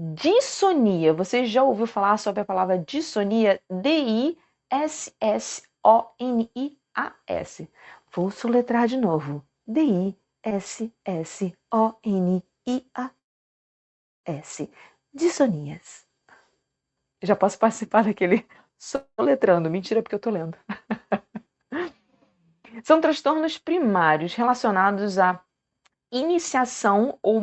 Dissonia. Você já ouviu falar sobre a palavra dissonia? D-I-S-S-O-N-I-A-S. Vou soletrar de novo. D-I-S-S-O-N-I-A-S. Dissonias. Já posso participar daquele soletrando. Mentira, porque eu tô lendo. São transtornos primários relacionados à iniciação ou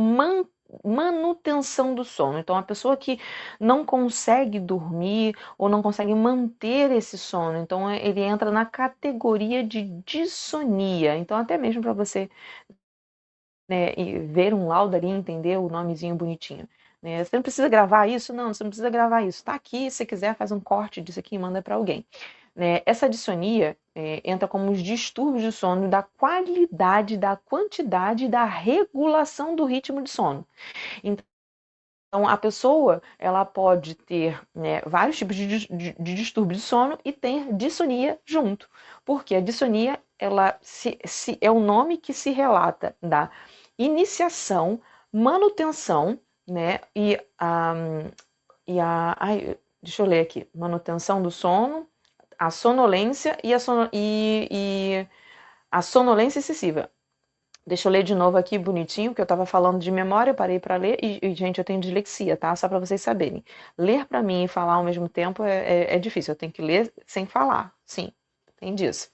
manutenção do sono. Então, a pessoa que não consegue dormir ou não consegue manter esse sono, então ele entra na categoria de dissonia. Então, até mesmo para você, né, ver um laudo ali e entender o nomezinho bonitinho. Né? Você não precisa gravar isso? Não, você não precisa gravar isso. Tá aqui, se você quiser, faz um corte disso aqui e manda para alguém. Né? Essa dissonia entra como os distúrbios de sono da qualidade, da quantidade e da regulação do ritmo de sono. Então, a pessoa ela pode ter, né, vários tipos de distúrbio de sono e ter dissonia junto. Porque a dissonia ela é o nome que se relata da iniciação, manutenção, né, deixa eu ler aqui, manutenção do sono, a sonolência e a sonolência excessiva. Deixa eu ler de novo aqui bonitinho, porque eu estava falando de memória, parei para ler gente, eu tenho dislexia, tá? Só para vocês saberem. Ler para mim e falar ao mesmo tempo é difícil, eu tenho que ler sem falar, sim, tem disso.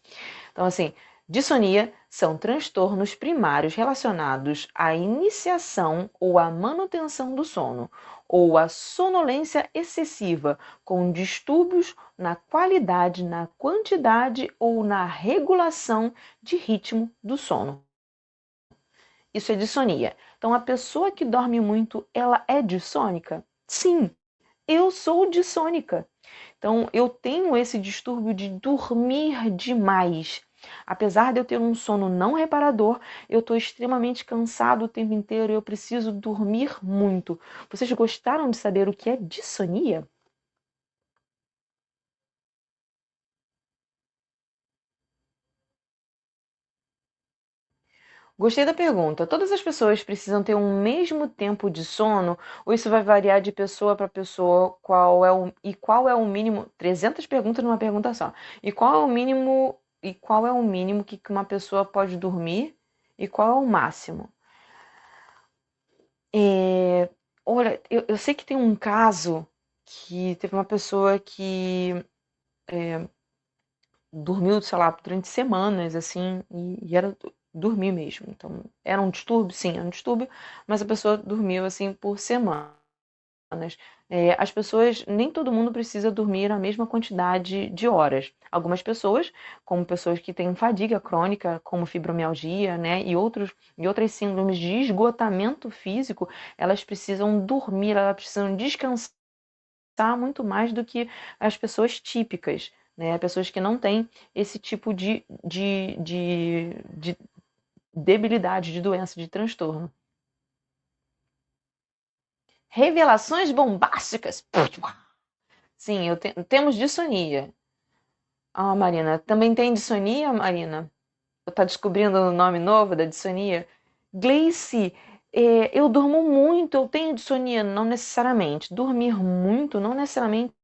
Então, assim, dissonia são transtornos primários relacionados à iniciação ou à manutenção do sono, ou à sonolência excessiva, com distúrbios na qualidade, na quantidade ou na regulação de ritmo do sono. Isso é dissonia. Então, a pessoa que dorme muito, ela é dissônica? Sim, eu sou dissônica. Então, eu tenho esse distúrbio de dormir demais. Apesar de eu ter um sono não reparador, eu estou extremamente cansado o tempo inteiro e eu preciso dormir muito. Vocês gostaram de saber o que é dissonia? Gostei da pergunta. Todas as pessoas precisam ter um mesmo tempo de sono ou isso vai variar de pessoa para pessoa? Qual é o mínimo? 300 perguntas numa pergunta só. E qual é o mínimo? E qual é o mínimo que uma pessoa pode dormir? E qual é o máximo? É, olha, eu sei que tem um caso que teve uma pessoa que dormiu, sei lá, durante semanas, assim, e era dormir mesmo. Então, era um distúrbio? Sim, era um distúrbio, mas a pessoa dormiu, assim, por semanas. As pessoas, nem todo mundo precisa dormir a mesma quantidade de horas. Algumas pessoas, como pessoas que têm fadiga crônica, como fibromialgia, né, e outras síndromes de esgotamento físico, elas precisam dormir, elas precisam descansar muito mais do que as pessoas típicas, né? Pessoas que não têm esse tipo de debilidade, de doença, de transtorno. Revelações bombásticas. Sim, temos dissonia. Ah, Marina, também tem dissonia, Marina? Tá descobrindo o nome novo da dissonia? Gleice, eu durmo muito, eu tenho dissonia? Não necessariamente. Dormir muito não necessariamente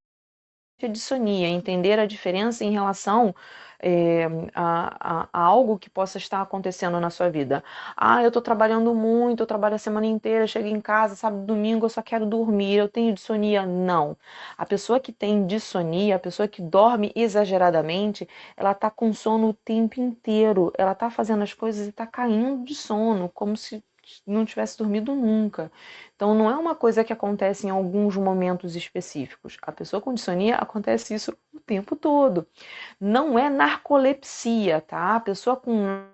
é dissonia, entender a diferença em relação é, a algo que possa estar acontecendo na sua vida. Ah, eu estou trabalhando muito, eu trabalho a semana inteira, chego em casa, sábado, domingo, eu só quero dormir, eu tenho dissonia. Não. A pessoa que tem dissonia, a pessoa que dorme exageradamente, ela está com sono o tempo inteiro, ela está fazendo as coisas e está caindo de sono, como se não tivesse dormido nunca. Então, não é uma coisa que acontece em alguns momentos específicos. A pessoa com dissonia acontece isso o tempo todo. Não é narcolepsia, tá? A pessoa com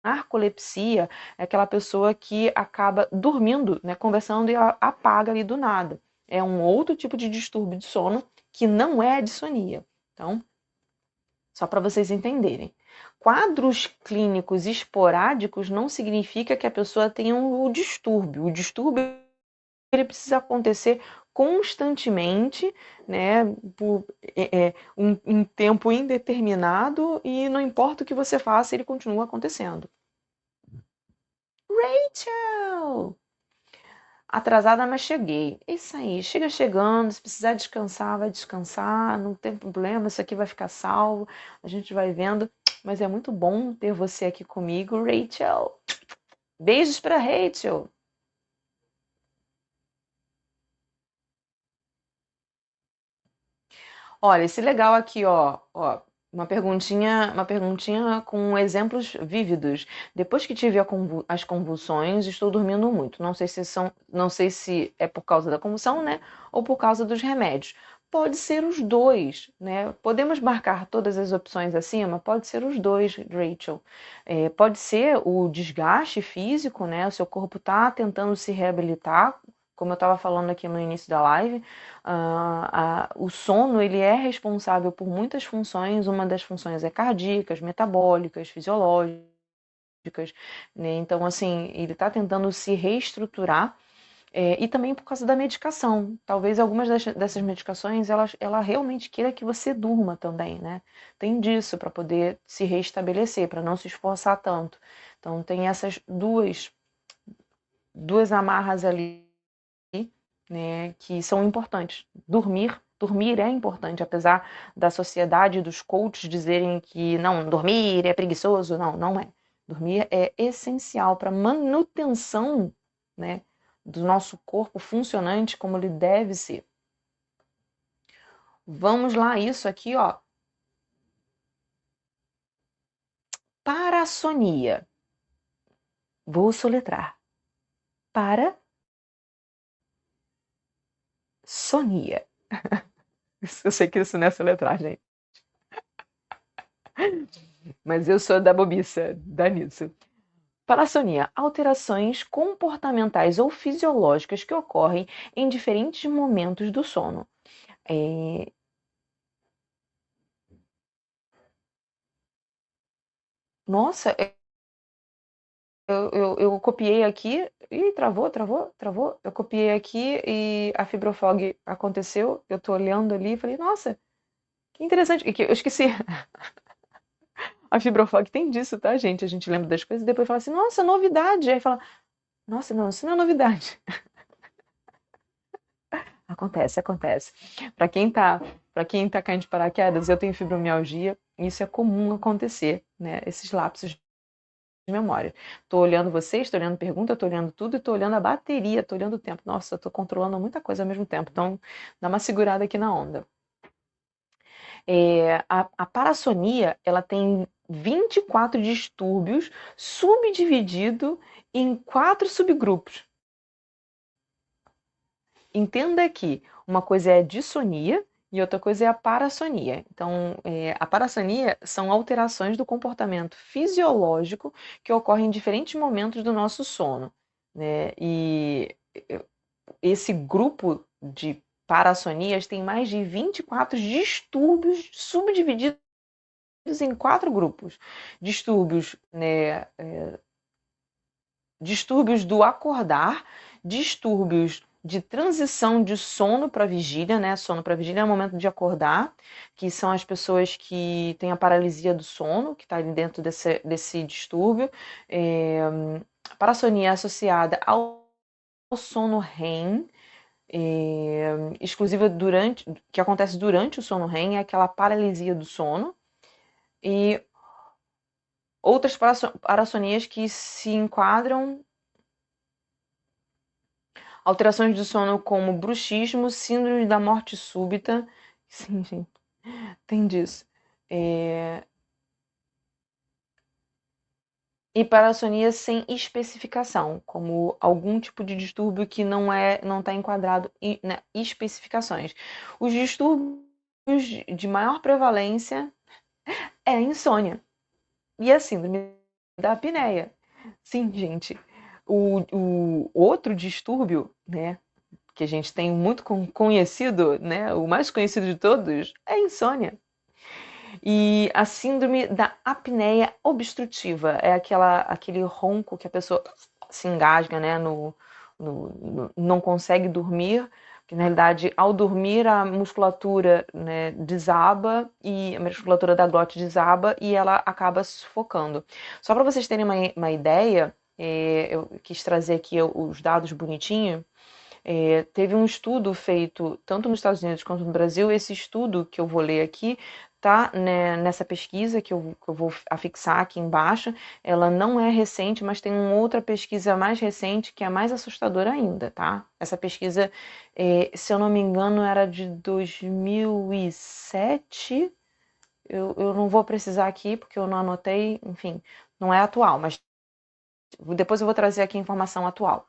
narcolepsia é aquela pessoa que acaba dormindo, né, conversando e apaga ali do nada. É um outro tipo de distúrbio de sono que não é a dissonia. Então, só para vocês entenderem. Quadros clínicos esporádicos não significa que a pessoa tenha um distúrbio. O distúrbio ele precisa acontecer constantemente, né, por um tempo indeterminado e não importa o que você faça, ele continua acontecendo. Rachel! Atrasada, mas cheguei. É isso aí, chega chegando, se precisar descansar, vai descansar, não tem problema, isso aqui vai ficar salvo, a gente vai vendo. Mas é muito bom ter você aqui comigo, Rachel. Beijos para Rachel. Olha, esse legal aqui, ó, uma perguntinha com exemplos vívidos. Depois que tive as convulsões, estou dormindo muito. Não sei se é por causa da convulsão, né, ou por causa dos remédios. Pode ser os dois, né? Podemos marcar todas as opções acima? Pode ser os dois, Rachel. Pode ser o desgaste físico, né? O seu corpo está tentando se reabilitar, como eu estava falando aqui no início da live. O sono ele é responsável por muitas funções, uma das funções é cardíacas, metabólicas, fisiológicas, né? Então, assim, ele está tentando se reestruturar, e também por causa da medicação. Talvez algumas dessas medicações, ela realmente queira que você durma também, né? Tem disso para poder se reestabelecer, para não se esforçar tanto. Então, tem essas duas amarras ali, né, que são importantes. Dormir é importante, apesar da sociedade e dos coaches dizerem que não, dormir é preguiçoso. Não, não é. Dormir é essencial para manutenção, né, do nosso corpo funcionante como ele deve ser. Vamos lá, isso aqui, ó. Parassonia. Vou soletrar. Parassonia. Eu sei que isso não é soletrar, gente. Mas eu sou da bobiça, dá nisso. Parassonia, alterações comportamentais ou fisiológicas que ocorrem em diferentes momentos do sono. É... Nossa, eu copiei aqui. Ih, travou. Eu copiei aqui e a Fibrofog aconteceu. Eu tô olhando ali e falei, nossa, que interessante. Eu esqueci. A Fibrofog tem disso, tá, gente? A gente lembra das coisas e depois fala assim, nossa, novidade. Aí fala, nossa, não, isso não é novidade. Acontece. Para quem tá, para quem tá caindo de paraquedas, eu tenho fibromialgia, e isso é comum acontecer, né? Esses lapsos de memória. Tô olhando vocês, tô olhando pergunta, tô olhando tudo e tô olhando a bateria, tô olhando o tempo. Nossa, eu tô controlando muita coisa ao mesmo tempo. Então, dá uma segurada aqui na onda. A parassonia, ela tem 24 distúrbios subdividido em 4 subgrupos. Entenda que uma coisa é a dissonia e outra coisa é a parassonia. Então, a parassonia são alterações do comportamento fisiológico que ocorrem em diferentes momentos do nosso sono, né? E esse grupo de parassonias tem mais de 24 distúrbios subdivididos em 4 grupos. Distúrbios, né, distúrbios do acordar, distúrbios de transição de sono para vigília, né? Sono para vigília é o momento de acordar, que são as pessoas que têm a paralisia do sono, que está ali dentro desse distúrbio. A parassonia é associada ao sono REM, exclusiva que acontece durante o sono REM, é aquela paralisia do sono. E outras parassonias que se enquadram alterações do sono como bruxismo, síndrome da morte súbita. Sim, gente, tem disso. É... E parassonia sem especificação, como algum tipo de distúrbio que não está enquadrado em especificações. Os distúrbios de maior prevalência é a insônia e a síndrome da apneia. Sim, gente. O outro distúrbio, né, que a gente tem muito conhecido, né, o mais conhecido de todos, é a insônia. E a síndrome da apneia obstrutiva é aquele ronco que a pessoa se engasga, né, não consegue dormir, que na realidade ao dormir a musculatura, né, desaba e a musculatura da glote desaba e ela acaba sufocando. Só para vocês terem uma ideia, eu quis trazer aqui os dados bonitinhos. Teve um estudo feito tanto nos Estados Unidos quanto no Brasil. Esse estudo que eu vou ler aqui tá, né, nessa pesquisa que eu vou afixar aqui embaixo. Ela não é recente, mas tem uma outra pesquisa mais recente que é mais assustadora ainda, tá? Essa pesquisa, se eu não me engano, era de 2007. Eu não vou precisar aqui porque eu não anotei, enfim, não é atual, mas depois eu vou trazer aqui a informação atual.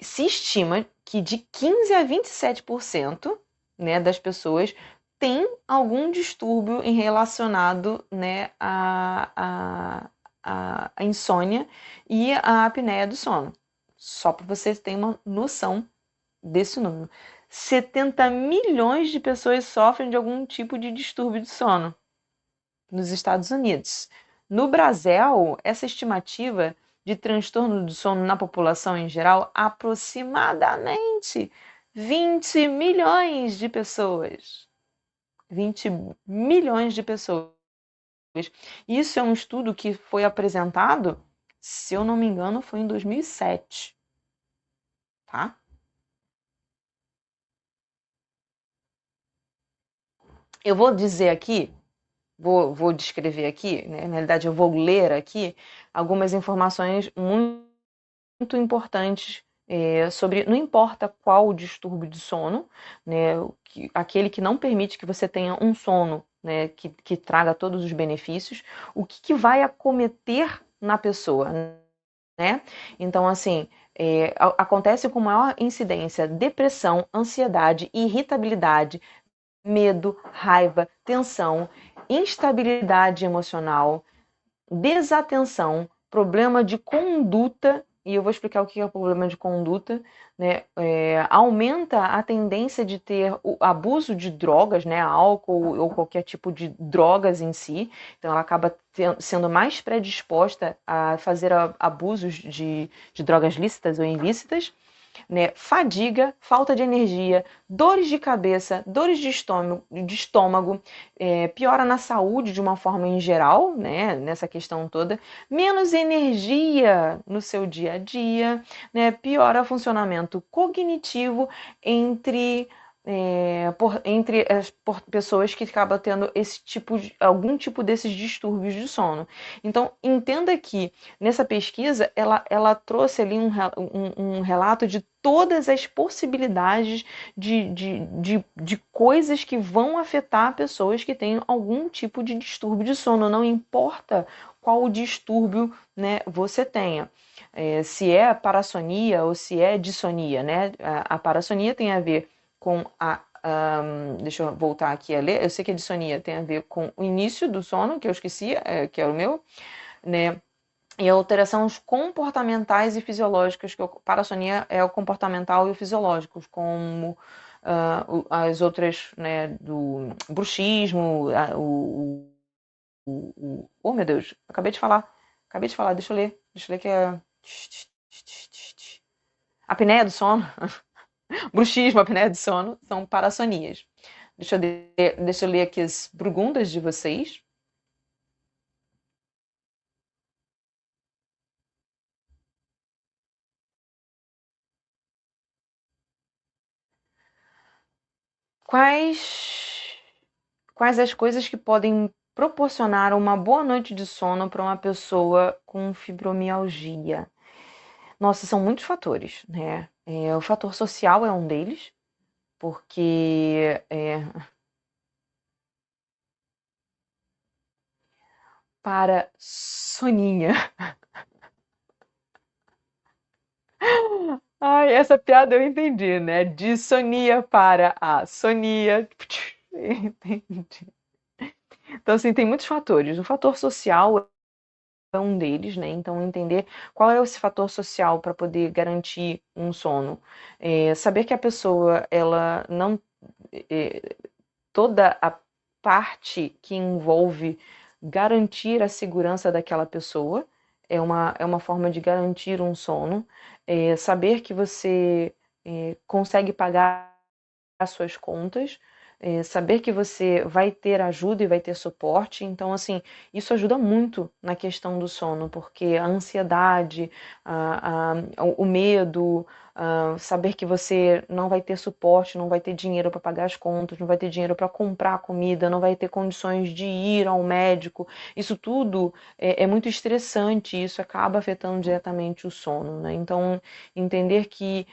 Se estima que de 15 a 27%, né, das pessoas tem algum distúrbio relacionado, né, à insônia e à apneia do sono. Só para vocês terem uma noção desse número. 70 milhões de pessoas sofrem de algum tipo de distúrbio de sono nos Estados Unidos. No Brasil, essa estimativa de transtorno do sono na população em geral, aproximadamente 20 milhões de pessoas. 20 milhões de pessoas. Isso é um estudo que foi apresentado, se eu não me engano, foi em 2007, tá? Eu vou dizer aqui, vou descrever aqui, né? Na realidade eu vou ler aqui algumas informações muito importantes sobre, não importa qual o distúrbio de sono, né, aquele que não permite que você tenha um sono, né, que traga todos os benefícios, o que vai acometer na pessoa, né? Então, assim, acontece com maior incidência depressão, ansiedade, irritabilidade, medo, raiva, tensão, instabilidade emocional, desatenção, problema de conduta, e eu vou explicar o que é o problema de conduta, né? Aumenta a tendência de ter o abuso de drogas, né? Álcool ou qualquer tipo de drogas em si, então ela acaba sendo mais predisposta a fazer abusos de drogas lícitas ou ilícitas, né? Fadiga, falta de energia, dores de cabeça, dores de estômago, piora na saúde de uma forma em geral, né? Nessa questão toda, menos energia no seu dia a dia, né? Piora o funcionamento cognitivo por pessoas que acabam tendo algum tipo desses distúrbios de sono. Então, entenda que nessa pesquisa ela trouxe ali um relato de todas as possibilidades de coisas que vão afetar pessoas que têm algum tipo de distúrbio de sono, não importa qual o distúrbio, né, você tenha. Se é parassonia ou se é dissonia, né? A parassonia tem a ver com deixa eu voltar aqui a ler. Eu sei que a dissonia tem a ver com o início do sono, que eu esqueci, que é o meu, né? E alterações comportamentais e fisiológicas, que a parassonia é o comportamental e o fisiológico, como as outras, né, do bruxismo, oh meu Deus, acabei de falar, deixa eu ler que é apneia do sono, bruxismo, apneia do sono, são parassonias. Deixa eu ler aqui as perguntas de vocês. Quais Quais as coisas que podem proporcionar uma boa noite de sono para uma pessoa com fibromialgia? Nossa, são muitos fatores, né? O fator social é um deles, porque para soninha. Ai, essa piada eu entendi, né? De sonia para a sonia. Entendi. Então, assim, tem muitos fatores. O fator social é um deles, né? Então, entender qual é esse fator social para poder garantir um sono. Saber que a pessoa, ela não. Toda a parte que envolve garantir a segurança daquela pessoa é uma forma de garantir um sono. Saber que você consegue pagar as suas contas, saber que você vai ter ajuda e vai ter suporte. Então, assim, isso ajuda muito na questão do sono, porque a ansiedade, o medo, saber que você não vai ter suporte, não vai ter dinheiro para pagar as contas, não vai ter dinheiro para comprar comida, não vai ter condições de ir ao médico, isso tudo é muito estressante e isso acaba afetando diretamente o sono, né? Então, entender que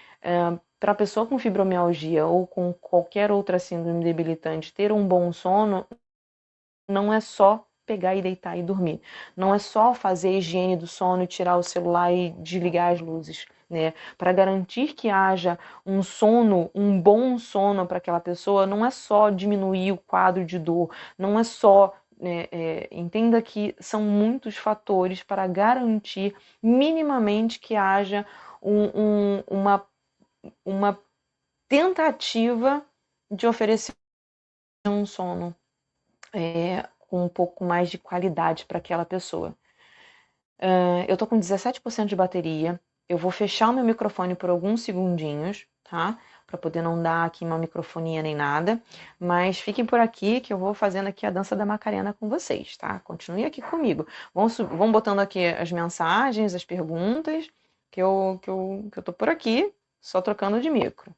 para a pessoa com fibromialgia ou com qualquer outra síndrome debilitante ter um bom sono não é só pegar e deitar e dormir. Não é só fazer a higiene do sono e tirar o celular e desligar as luzes, né? Para garantir que haja um sono, um bom sono para aquela pessoa, não é só diminuir o quadro de dor, não é só entenda que são muitos fatores para garantir minimamente que haja uma tentativa de oferecer um sono com um pouco mais de qualidade para aquela pessoa. Eu tô com 17% de bateria. Eu vou fechar o meu microfone por alguns segundinhos, tá? Para poder não dar aqui uma microfonia nem nada. Mas fiquem por aqui que eu vou fazendo aqui a dança da Macarena com vocês, tá? Continue aqui comigo. Vão botando aqui as mensagens, as perguntas, que eu tô por aqui, só trocando de micro.